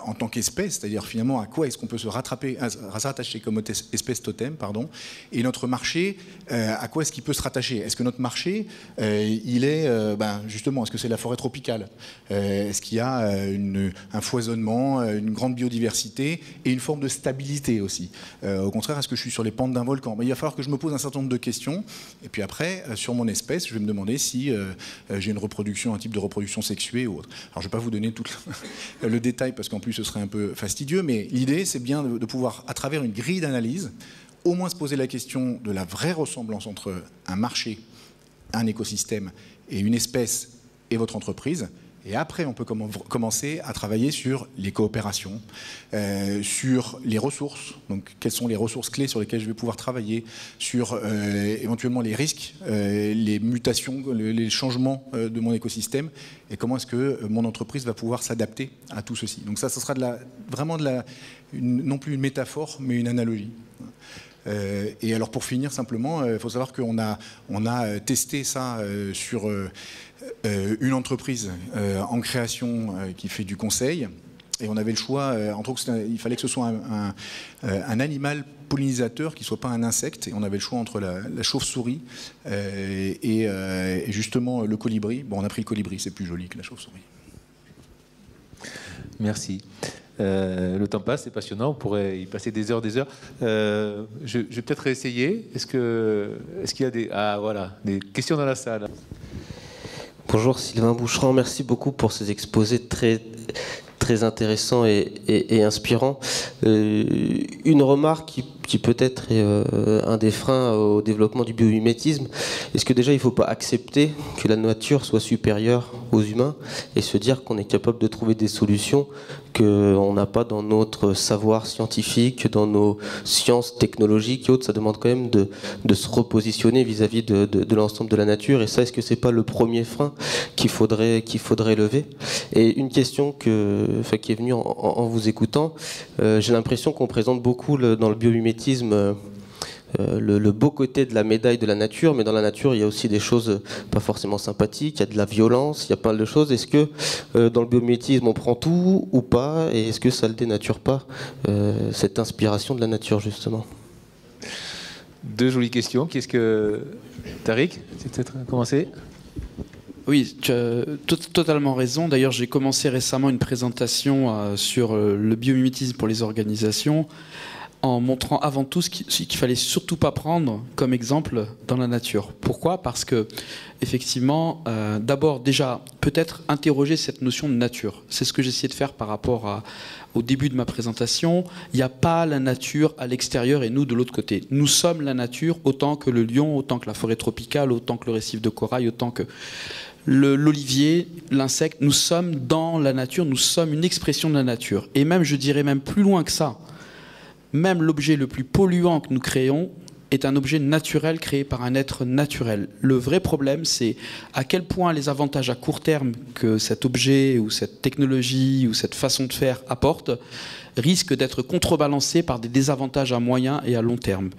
en tant qu'espèce, c'est-à-dire finalement à quoi est-ce qu'on peut se rattacher comme espèce totem, pardon, et notre marché, à quoi est-ce qu'il peut se rattacher? Est-ce que notre marché, il est, justement, est-ce que c'est la forêt tropicale? Est-ce qu'il y a un foisonnement, une grande biodiversité et une forme de stabilité aussi? Au contraire, est-ce que je suis sur les pentes d'un volcan? Il va falloir que je me pose un certain nombre de questions, et puis après, sur mon espèce, je vais me demander si j'ai un type de reproduction sexuée ou autre. Alors je ne vais pas vous donner tout le détail parce qu'en plus ce serait un peu fastidieux, mais l'idée c'est bien de pouvoir, à travers une grille d'analyse, au moins se poser la question de la vraie ressemblance entre un marché, un écosystème et une espèce et votre entreprise. Et après, on peut commencer à travailler sur les coopérations, sur les ressources. Donc, quelles sont les ressources clés sur lesquelles je vais pouvoir travailler, sur éventuellement les risques, les mutations, les changements de mon écosystème, et comment est-ce que mon entreprise va pouvoir s'adapter à tout ceci. Donc ça, ce sera vraiment non plus une métaphore, mais une analogie. Et alors pour finir simplement, il faut savoir qu'on a testé ça sur une entreprise en création qui fait du conseil, et on avait le choix, entre autres il fallait que ce soit un animal pollinisateur qui ne soit pas un insecte, et on avait le choix entre la chauve-souris et justement le colibri. Bon, on a pris le colibri, c'est plus joli que la chauve-souris. Merci. Le temps passe, c'est passionnant, on pourrait y passer des heures. Je vais peut-être réessayer. Est-ce qu'il y a des questions dans la salle? Bonjour Sylvain Boucheran, merci beaucoup pour ces exposés très intéressants et inspirants. Une remarque qui peut-être est un des freins au développement du biomimétisme. Est-ce que déjà il ne faut pas accepter que la nature soit supérieure aux humains et se dire qu'on est capable de trouver des solutions qu'on n'a pas dans notre savoir scientifique, dans nos sciences technologiques et autres. Ça demande quand même de se repositionner vis-à-vis de l'ensemble de la nature. Et ça, est-ce que c'est pas le premier frein qu'il faudrait lever? Et une question qui est venue en vous écoutant, j'ai l'impression qu'on présente beaucoup dans le biomimétisme le beau côté de la médaille de la nature, mais dans la nature il y a aussi des choses pas forcément sympathiques, il y a de la violence, il y a pas mal de choses. Est-ce que dans le biomimétisme on prend tout ou pas, et est-ce que ça ne le dénature pas, cette inspiration de la nature justement? Deux jolies questions. Qu'est-ce que... Tariq, tu peux peut-être commencer? Oui, tu as totalement raison. D'ailleurs, j'ai commencé récemment une présentation sur le biomimétisme pour les organisations, en montrant avant tout ce qu'il fallait surtout pas prendre comme exemple dans la nature. Pourquoi? Parce que, effectivement, d'abord, déjà, peut-être interroger cette notion de nature. C'est ce que j'essayais de faire par rapport au début de ma présentation. Il n'y a pas la nature à l'extérieur et nous de l'autre côté. Nous sommes la nature autant que le lion, autant que la forêt tropicale, autant que le récif de corail, autant que l'olivier, l'insecte. Nous sommes dans la nature, nous sommes une expression de la nature. Et même, je dirais même plus loin que ça, même l'objet le plus polluant que nous créons est un objet naturel créé par un être naturel. Le vrai problème, c'est à quel point les avantages à court terme que cet objet ou cette technologie ou cette façon de faire apporte risquent d'être contrebalancés par des désavantages à moyen et à long terme.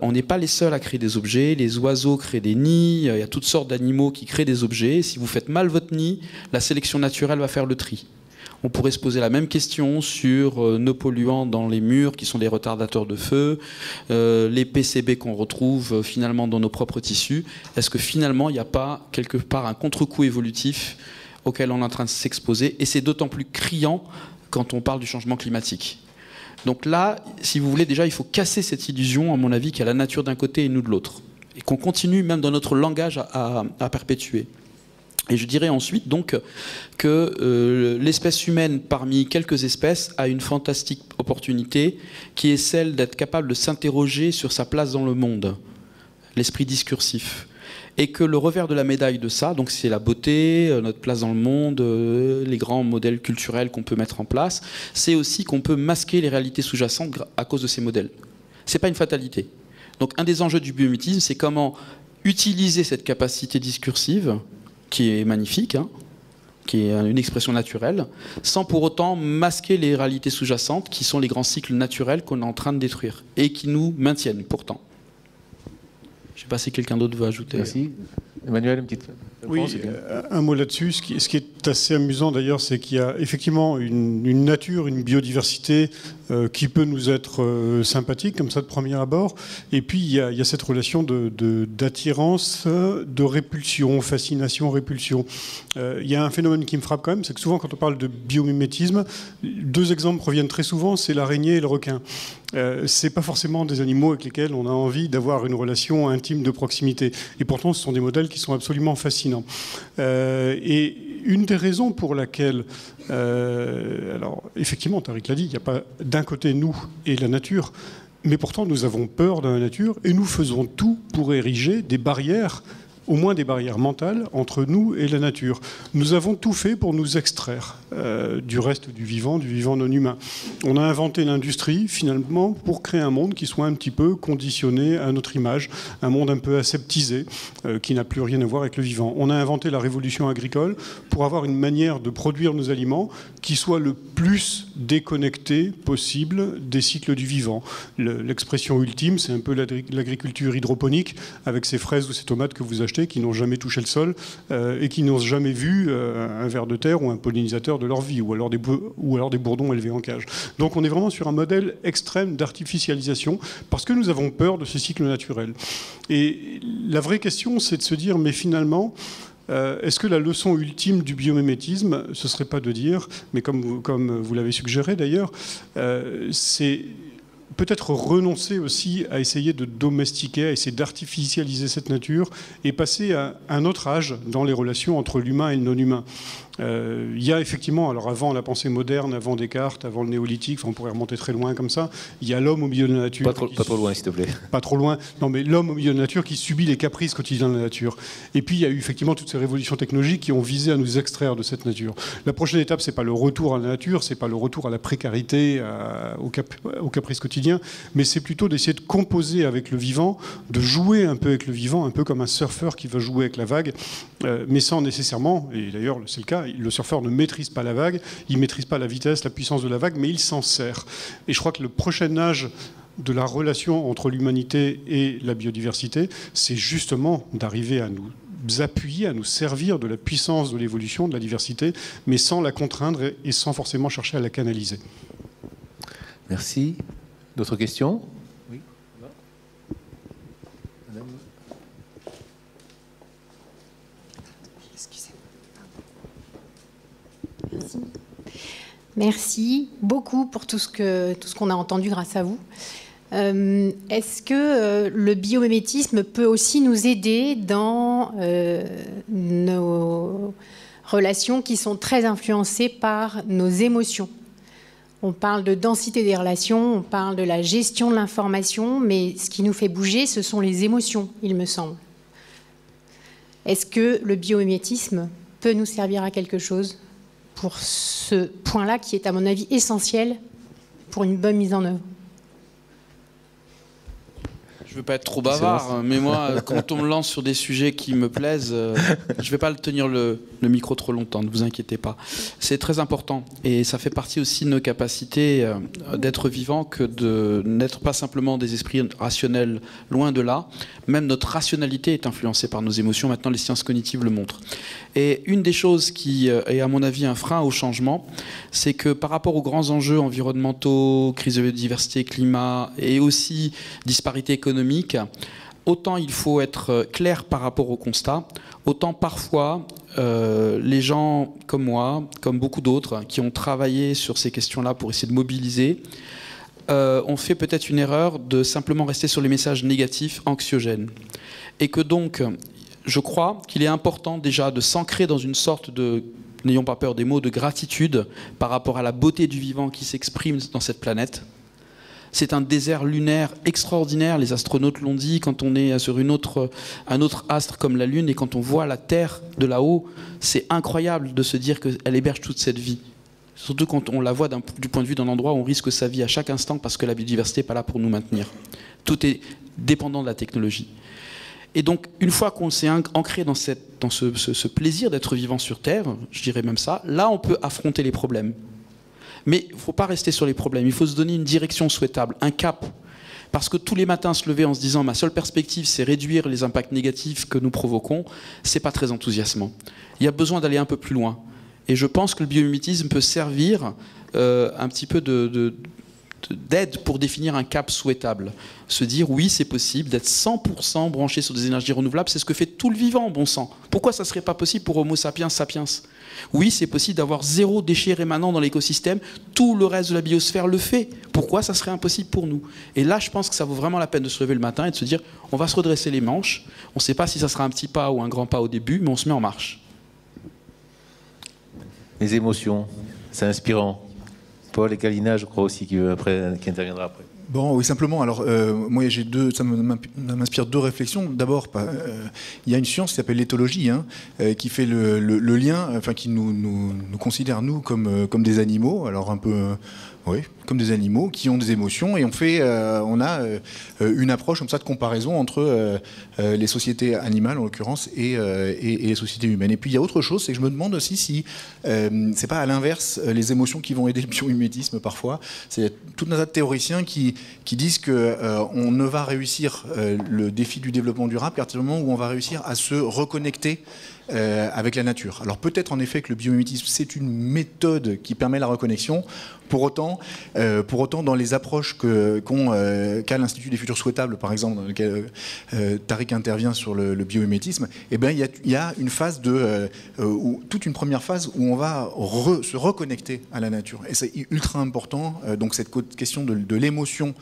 On n'est pas les seuls à créer des objets. Les oiseaux créent des nids, il y a toutes sortes d'animaux qui créent des objets. Si vous faites mal votre nid, la sélection naturelle va faire le tri. On pourrait se poser la même question sur nos polluants dans les murs qui sont des retardateurs de feu, les PCB qu'on retrouve finalement dans nos propres tissus. Est-ce que finalement il n'y a pas quelque part un contre-coup évolutif auquel on est en train de s'exposer? Et c'est d'autant plus criant quand on parle du changement climatique. Donc là, si vous voulez, déjà il faut casser cette illusion, à mon avis, qu'il y a la nature d'un côté et nous de l'autre. Et qu'on continue même dans notre langage à perpétuer. Et je dirais ensuite donc que l'espèce humaine, parmi quelques espèces, a une fantastique opportunité qui est celle d'être capable de s'interroger sur sa place dans le monde, l'esprit discursif. Et que le revers de la médaille de ça, donc c'est la beauté, notre place dans le monde, les grands modèles culturels qu'on peut mettre en place, c'est aussi qu'on peut masquer les réalités sous-jacentes à cause de ces modèles. C'est pas une fatalité. Donc un des enjeux du biomimétisme, c'est comment utiliser cette capacité discursive qui est magnifique, hein, qui est une expression naturelle, sans pour autant masquer les réalités sous-jacentes qui sont les grands cycles naturels qu'on est en train de détruire et qui nous maintiennent pourtant. Je ne sais pas si quelqu'un d'autre veut ajouter. Merci. Emmanuel, une petite réponse? Oui, un mot là-dessus. Ce qui est assez amusant d'ailleurs, c'est qu'il y a effectivement une nature, une biodiversité qui peut nous être sympathique, comme ça de premier abord. Et puis il y a cette relation d'attirance, de répulsion, fascination, répulsion. Il y a un phénomène qui me frappe quand même, c'est que souvent quand on parle de biomimétisme, deux exemples reviennent très souvent, c'est l'araignée et le requin. C'est pas forcément des animaux avec lesquels on a envie d'avoir une relation intime de proximité. Et pourtant, ce sont des modèles qui sont absolument fascinants. Et une des raisons pour laquelle, alors effectivement, Tariq l'a dit, il n'y a pas d'un côté nous et la nature, mais pourtant nous avons peur de la nature et nous faisons tout pour ériger des barrières, au moins des barrières mentales, entre nous et la nature. Nous avons tout fait pour nous extraire du reste du vivant non humain. On a inventé l'industrie, finalement, pour créer un monde qui soit un petit peu conditionné à notre image, un monde un peu aseptisé, qui n'a plus rien à voir avec le vivant. On a inventé la révolution agricole pour avoir une manière de produire nos aliments qui soit le plus déconnectée possible des cycles du vivant. L'expression ultime, c'est un peu l'agriculture hydroponique, avec ces fraises ou ces tomates que vous achetez, qui n'ont jamais touché le sol et qui n'ont jamais vu un ver de terre ou un pollinisateur de leur vie, ou alors des bourdons élevés en cage. Donc on est vraiment sur un modèle extrême d'artificialisation parce que nous avons peur de ces cycles naturels. Et la vraie question, c'est de se dire, mais finalement, est-ce que la leçon ultime du biomimétisme, ce ne serait pas de dire, mais comme vous l'avez suggéré d'ailleurs, c'est peut-être renoncer aussi à essayer de domestiquer, à essayer d'artificialiser cette nature et passer à un autre âge dans les relations entre l'humain et le non-humain. Il y a effectivement, alors avant la pensée moderne, avant Descartes, avant le néolithique, enfin, on pourrait remonter très loin comme ça, il y a l'homme au milieu de la nature. Pas trop loin, s'il te plaît. Pas trop loin. Non, mais l'homme au milieu de la nature qui subit les caprices quotidiens de la nature. Et puis il y a eu effectivement toutes ces révolutions technologiques qui ont visé à nous extraire de cette nature. La prochaine étape, c'est pas le retour à la nature, c'est pas le retour à la précarité, aux caprices quotidiens, mais c'est plutôt d'essayer de composer avec le vivant, de jouer un peu avec le vivant, un peu comme un surfeur qui va jouer avec la vague, mais sans nécessairement, et d'ailleurs c'est le cas, le surfeur ne maîtrise pas la vague, il ne maîtrise pas la vitesse, la puissance de la vague, mais il s'en sert. Et je crois que le prochain âge de la relation entre l'humanité et la biodiversité, c'est justement d'arriver à nous appuyer, à nous servir de la puissance de l'évolution, de la diversité, mais sans la contraindre et sans forcément chercher à la canaliser. Merci. D'autres questions? Oui. Merci. Merci beaucoup pour tout ce qu'on a entendu grâce à vous. Est-ce que le biomimétisme peut aussi nous aider dans nos relations qui sont très influencées par nos émotions? On parle de densité des relations, on parle de la gestion de l'information, mais ce qui nous fait bouger, ce sont les émotions, il me semble. Est-ce que le biomimétisme peut nous servir à quelque chose pour ce point-là qui est, à mon avis, essentiel pour une bonne mise en œuvre? Je ne veux pas être trop bavard, mais moi, quand on me lance sur des sujets qui me plaisent, je ne vais pas tenir le micro trop longtemps, ne vous inquiétez pas. C'est très important et ça fait partie aussi de nos capacités d'être vivants que de n'être pas simplement des esprits rationnels, loin de là. Même notre rationalité est influencée par nos émotions, maintenant les sciences cognitives le montrent. Et une des choses qui est à mon avis un frein au changement, c'est que par rapport aux grands enjeux environnementaux, crise de biodiversité, climat et aussi disparité économique, autant il faut être clair par rapport au constat, autant parfois les gens comme moi, comme beaucoup d'autres, qui ont travaillé sur ces questions-là pour essayer de mobiliser, ont fait peut-être une erreur de simplement rester sur les messages négatifs, anxiogènes. Et que donc, je crois qu'il est important déjà de s'ancrer dans une sorte de, n'ayons pas peur des mots, de gratitude par rapport à la beauté du vivant qui s'exprime dans cette planète. C'est un désert lunaire extraordinaire, les astronautes l'ont dit, quand on est sur un autre astre comme la Lune et quand on voit la Terre de là-haut, c'est incroyable de se dire qu'elle héberge toute cette vie. Surtout quand on la voit du point de vue d'un endroit où on risque sa vie à chaque instant parce que la biodiversité n'est pas là pour nous maintenir. Tout est dépendant de la technologie. Et donc, une fois qu'on s'est ancré dans ce plaisir d'être vivant sur Terre, je dirais même ça, là on peut affronter les problèmes. Mais il ne faut pas rester sur les problèmes, il faut se donner une direction souhaitable, un cap. Parce que tous les matins se lever en se disant ma seule perspective c'est réduire les impacts négatifs que nous provoquons, c'est pas très enthousiasmant. Il y a besoin d'aller un peu plus loin. Et je pense que le biomimétisme peut servir un petit peu d'aide pour définir un cap souhaitable. Se dire oui c'est possible d'être 100% branché sur des énergies renouvelables, c'est ce que fait tout le vivant, bon sang. Pourquoi ça ne serait pas possible pour Homo sapiens sapiens? Oui, c'est possible d'avoir 0 déchets rémanents dans l'écosystème, tout le reste de la biosphère le fait. Pourquoi ça serait impossible pour nous? Et là, je pense que ça vaut vraiment la peine de se lever le matin et de se dire, on va se redresser les manches, on ne sait pas si ça sera un petit pas ou un grand pas au début, mais on se met en marche. Les émotions, c'est inspirant. Paul et Kalina, je crois aussi, qui interviendra après. Bon, oui, simplement. Alors, moi, ça m'inspire 2 réflexions. D'abord, il y a une science qui s'appelle l'éthologie, qui fait le lien, enfin, qui nous considère nous comme des animaux. Alors un peu, oui, comme des animaux qui ont des émotions, et on a une approche comme ça de comparaison entre les sociétés animales en l'occurrence et les sociétés humaines. Et puis il y a autre chose, c'est que je me demande aussi si c'est pas à l'inverse les émotions qui vont aider le biomimétisme parfois. C'est tout un tas de théoriciens qui disent que on ne va réussir le défi du développement durable qu'à partir du moment où on va réussir à se reconnecter avec la nature. Alors peut-être en effet que le biomimétisme c'est une méthode qui permet la reconnexion. Pour autant, dans les approches qu'a l'Institut des futurs souhaitables, par exemple, dans lequel Tariq intervient sur le biomimétisme, eh bien, il y a une phase toute une première phase où on va se reconnecter à la nature. Et c'est ultra important. Donc cette question de l'émotion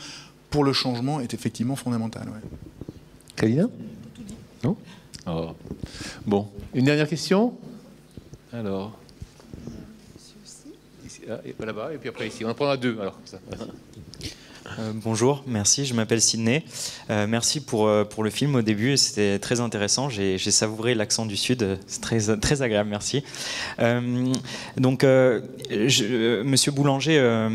pour le changement est effectivement fondamentale. Ouais. Kalina ? Non ? Oh. Bon, une dernière question ? Alors, là-bas, et puis après ici. On en prendra deux, alors. Ça. Bonjour, merci, je m'appelle Sydney. Merci pour le film au début, c'était très intéressant, j'ai savouré l'accent du Sud, c'est très agréable, merci. Monsieur Boulanger,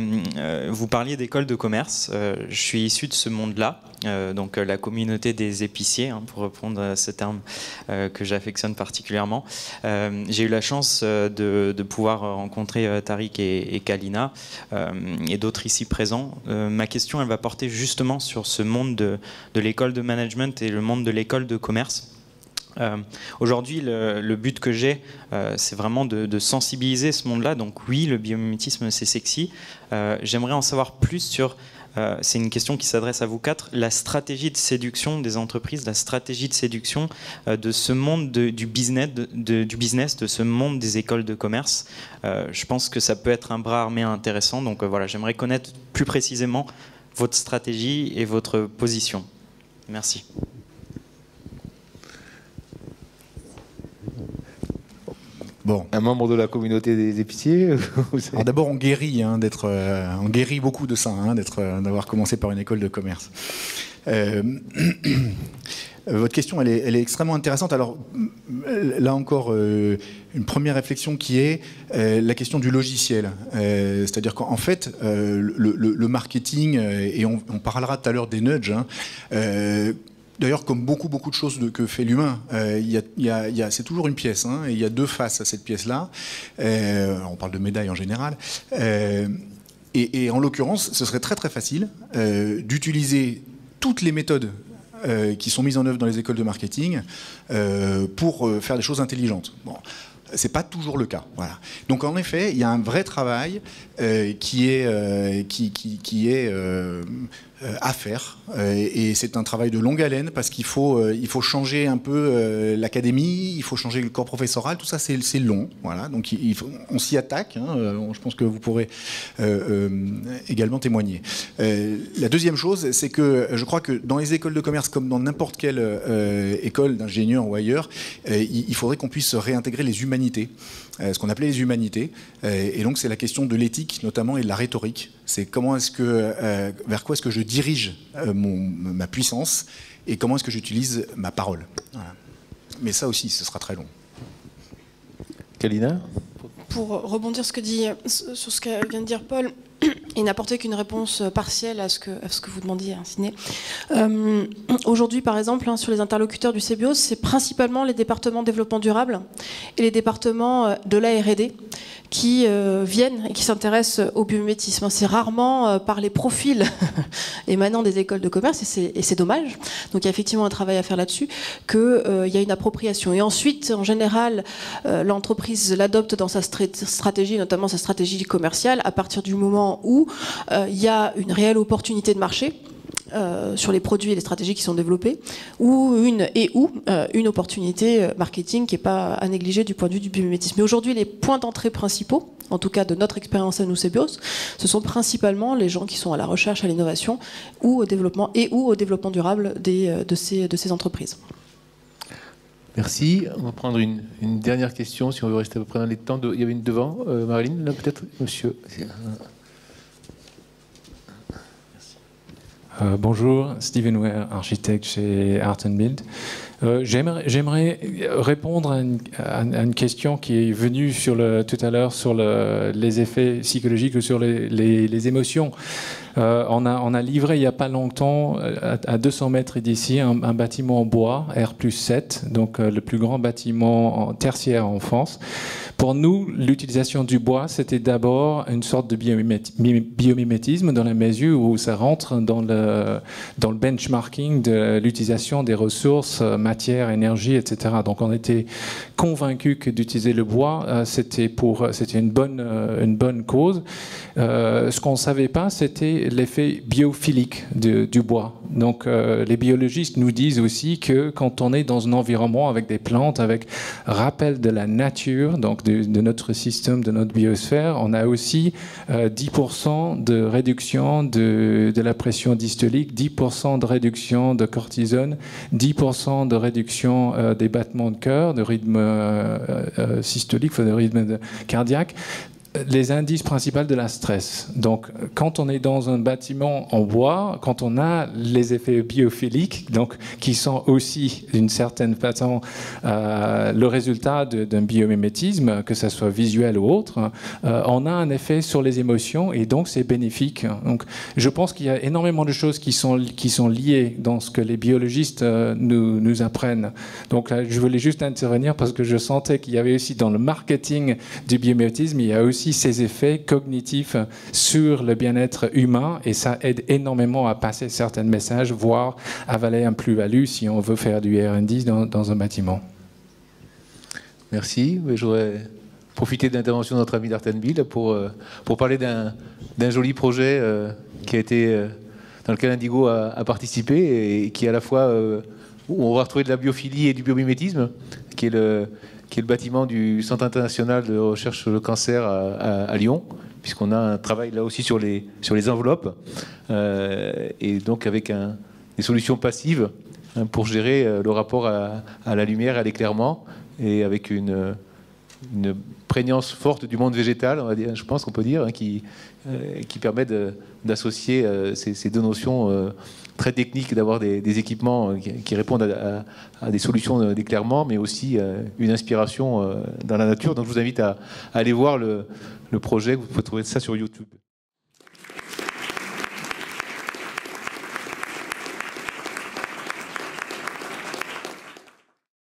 vous parliez d'école de commerce, je suis issu de ce monde-là, donc la communauté des épiciers, hein, pour reprendre ce terme que j'affectionne particulièrement. J'ai eu la chance de pouvoir rencontrer Tariq et Kalina et d'autres ici présents. Ma question, elle va porter justement sur ce monde de l'école de management et le monde de l'école de commerce. Aujourd'hui, le but que j'ai, c'est vraiment de sensibiliser ce monde-là. Donc oui, le biomimétisme, c'est sexy. J'aimerais en savoir plus sur, c'est une question qui s'adresse à vous quatre, la stratégie de séduction des entreprises, la stratégie de séduction de ce monde du business, de ce monde des écoles de commerce. Je pense que ça peut être un bras armé intéressant. Donc voilà, j'aimerais connaître plus précisément votre stratégie et votre position. Merci. Bon. Un membre de la communauté des épiciers. Alors d'abord, on guérit, hein, on guérit beaucoup de ça, hein, d'avoir commencé par une école de commerce. Votre question, elle est extrêmement intéressante. Alors là encore, une première réflexion qui est la question du logiciel. C'est-à-dire qu'en fait, le marketing, et on parlera tout à l'heure des nudges, hein, d'ailleurs, comme beaucoup de choses que fait l'humain, c'est toujours une pièce, hein, et il y a deux faces à cette pièce-là. On parle de médaille en général. Et en l'occurrence, ce serait très facile d'utiliser toutes les méthodes qui sont mises en œuvre dans les écoles de marketing pour faire des choses intelligentes. Bon. C'est pas toujours le cas. Voilà. Donc en effet, il y a un vrai travail qui est à faire, et c'est un travail de longue haleine parce qu'il faut changer un peu l'académie, il faut changer le corps professoral, tout ça c'est long. Voilà. Donc on s'y attaque. Hein, je pense que vous pourrez également témoigner. La deuxième chose, c'est que je crois que dans les écoles de commerce, comme dans n'importe quelle école d'ingénieur ou ailleurs, il faudrait qu'on puisse réintégrer les humanités. Ce qu'on appelait les humanités, et donc c'est la question de l'éthique notamment et de la rhétorique. C'est vers quoi est-ce que je dirige ma puissance et comment est-ce que j'utilise ma parole. Voilà. Mais ça aussi, ce sera très long. Kalina ? Pour rebondir sur ce que vient de dire Paul, et n'apporter qu'une réponse partielle à ce que vous demandiez, hein, Sidney. Aujourd'hui, par exemple, hein, sur les interlocuteurs du CBIOS, c'est principalement les départements développement durable et les départements de la R&D qui viennent et qui s'intéressent au biomimétisme. C'est rarement par les profils émanant des écoles de commerce, et c'est dommage. Donc il y a effectivement un travail à faire là-dessus, qu'il y a une appropriation. Et ensuite, en général, l'entreprise l'adopte dans sa stratégie, notamment sa stratégie commerciale, à partir du moment où il y a une réelle opportunité de marché sur les produits et les stratégies qui sont développées, ou une opportunité marketing qui n'est pas à négliger du point de vue du biomimétisme. Mais aujourd'hui, les points d'entrée principaux, en tout cas de notre expérience à nous CBIOS, ce sont principalement les gens qui sont à la recherche, à l'innovation, ou au développement durable de ces entreprises. Merci. On va prendre une dernière question, si on veut rester à peu près dans les temps. Il y avait une devant, Marilyn, là peut-être, monsieur. Bonjour, Steven Ware, architecte chez Art & Build. J'aimerais répondre à une question qui est venue tout à l'heure sur les effets psychologiques ou sur les émotions. On a livré il n'y a pas longtemps, à 200 mètres d'ici, un bâtiment en bois, R+7, donc le plus grand bâtiment tertiaire en France. Pour nous, l'utilisation du bois, c'était d'abord une sorte de biomimétisme dans la mesure où ça rentre dans le benchmarking de l'utilisation des ressources, matière, énergie, etc. Donc on était convaincus que d'utiliser le bois, c'était une bonne cause. Ce qu'on ne savait pas, c'était l'effet biophilique du bois. Donc les biologistes nous disent aussi que quand on est dans un environnement avec des plantes, avec rappel de la nature, donc de notre système, de notre biosphère, on a aussi 10% de réduction de la pression diastolique, 10% de réduction de cortisone, 10% de réduction des battements de cœur, de rythme systolique, de rythme cardiaque. les indices principaux de la stress. Donc, quand on est dans un bâtiment en bois, quand on a les effets biophiliques, donc, qui sont aussi, d'une certaine façon, le résultat d'un biomimétisme, que ce soit visuel ou autre, on a un effet sur les émotions et donc c'est bénéfique. Donc, je pense qu'il y a énormément de choses qui sont liées dans ce que les biologistes nous apprennent. Donc, là, je voulais juste intervenir parce que je sentais qu'il y avait aussi dans le marketing du biomimétisme, il y a aussi ces effets cognitifs sur le bien-être humain et ça aide énormément à passer certains messages, voire avaler un plus-value si on veut faire du R&D dans un bâtiment. Merci. J'aurais profité de l'intervention de notre ami d'Artenbill pour parler d'un joli projet qui a été, dans lequel Indigo a participé et qui est à la fois où on va retrouver de la biophilie et du biomimétisme, qui est le bâtiment du Centre international de recherche sur le cancer à Lyon, puisqu'on a un travail là aussi sur les enveloppes, et donc avec des solutions passives pour gérer le rapport à la lumière, à l'éclairement, et avec une prégnance forte du monde végétal, on va dire, je pense qu'on peut dire, qui permet d'associer ces deux notions très techniques, d'avoir des équipements qui répondent à des solutions d'éclairement, mais aussi une inspiration dans la nature. Donc je vous invite à aller voir le projet, vous pouvez trouver ça sur YouTube.